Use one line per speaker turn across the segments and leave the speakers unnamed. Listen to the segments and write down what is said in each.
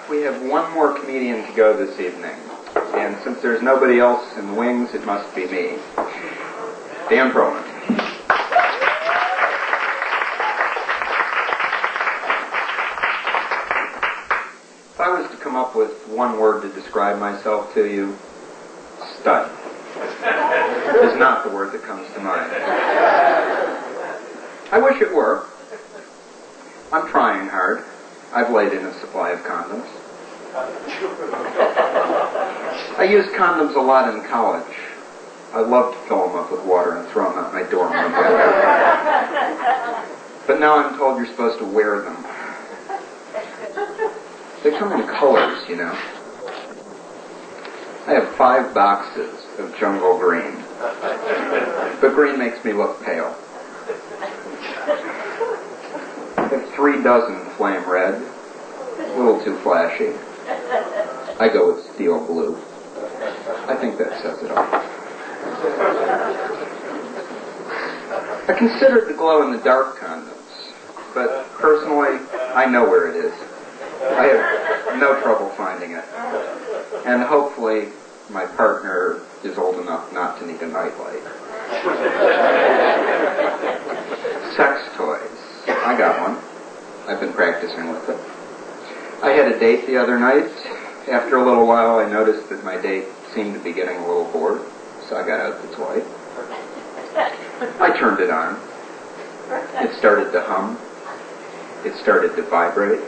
We have one more comedian to go this evening. And since there's nobody else in the wings, it must be me. Dan Perlman. If I was to come up with one word to describe myself to you, stud is not the word that comes to mind. I wish it were. I'm trying hard. I've laid in a supply of condoms. I used condoms a lot in college. I loved to fill them up with water and throw them out my dorm room window. But now I'm told you're supposed to wear them. They come in colors, you know. I have 5 boxes of jungle green. But green makes me look pale. I have 3 dozen flame red. A little too flashy. I go with steel blue. I think that says it all. I considered the glow-in-the-dark condoms, but personally, I know where it is. I have no trouble finding it. And hopefully, my partner is old enough not to need a nightlight. Sex toys. I got one. I've been practicing with it. I had a date the other night. After a little while, I noticed that my date seemed to be getting a little bored, so I got out the toy. I turned it on. It started to hum. It started to vibrate.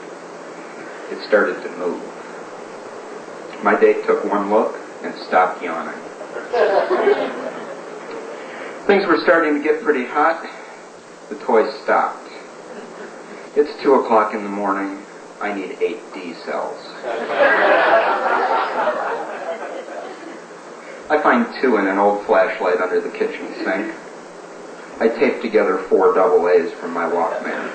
It started to move. My date took one look and stopped yawning. Things were starting to get pretty hot. The toy stopped. It's 2 o'clock in the morning. I need 8 D cells. I find 2 in an old flashlight under the kitchen sink. I tape together 4 double A's from my Walkman.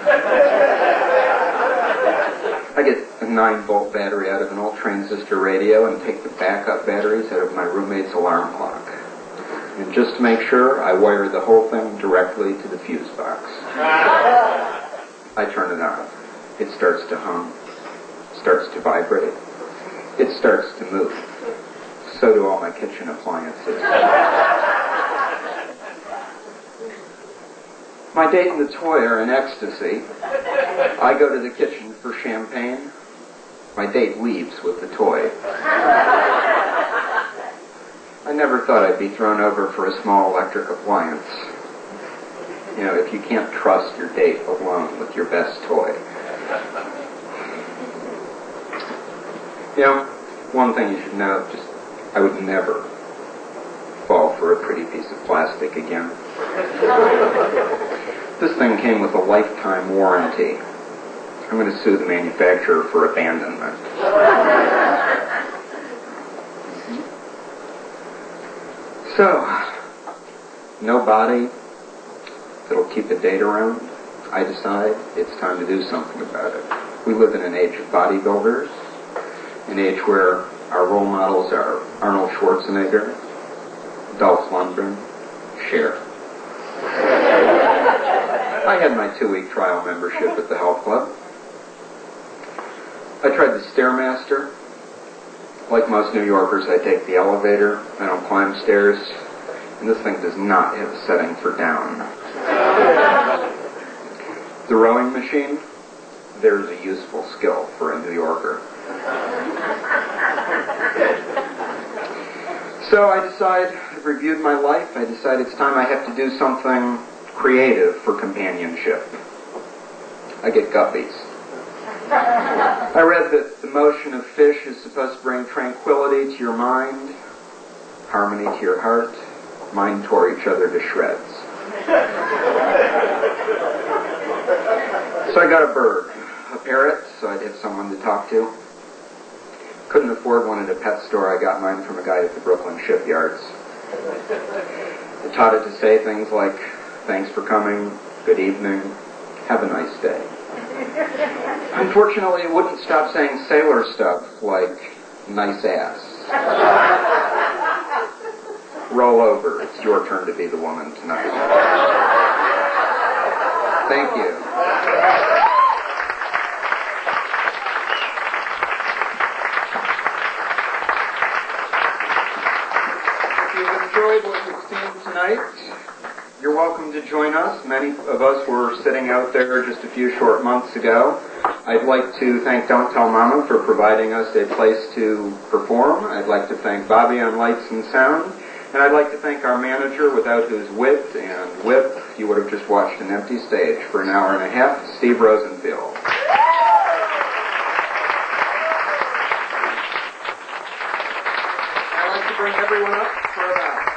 I get a 9-volt battery out of an old transistor radio and take the backup batteries out of my roommate's alarm clock. And just to make sure, I wire the whole thing directly to the fuse box. I turn it on. It starts to hum. Starts to vibrate. It starts to move. So do all my kitchen appliances. My date and the toy are in ecstasy. I go to the kitchen for champagne. My date leaves with the toy. I never thought I'd be thrown over for a small electric appliance. You know, if you can't trust your date alone with your best toy. You know, one thing you should know, I would never fall for a pretty piece of plastic again. This thing came with a lifetime warranty. I'm going to sue the manufacturer for abandonment. So, no body that'll keep a date around. I decide it's time to do something about it. We live in an age of bodybuilders, an age where our role models are Arnold Schwarzenegger, Dolph Lundgren, Cher. I had my 2-week trial membership at the health club. I tried the Stairmaster. Like most New Yorkers, I take the elevator. I don't climb stairs. And this thing does not have a setting for down. The rowing machine, there's a useful skill for a New Yorker. So I decide, I've reviewed my life, I decide it's time I have to do something creative for companionship. I get guppies. I read that the motion of fish is supposed to bring tranquility to your mind, harmony to your heart, mind tore each other to shreds. So I got a bird, a parrot, so I'd have someone to talk to. Couldn't afford one at a pet store. I got mine from a guy at the Brooklyn shipyards. I taught it to say things like, thanks for coming, good evening, have a nice day. Unfortunately, it wouldn't stop saying sailor stuff like, nice ass. Roll over, it's your turn to be the woman tonight. Thank you. enjoyed what we've seen tonight, you're welcome to join us. Many of us were sitting out there just a few short months ago. I'd like to thank Don't Tell Mama for providing us a place to perform. I'd like to thank Bobby on lights and sound. And I'd like to thank our manager, without whose wit and whip you would have just watched an empty stage for an hour and a half, Steve Rosenfield. I'd like to bring everyone up for a bow.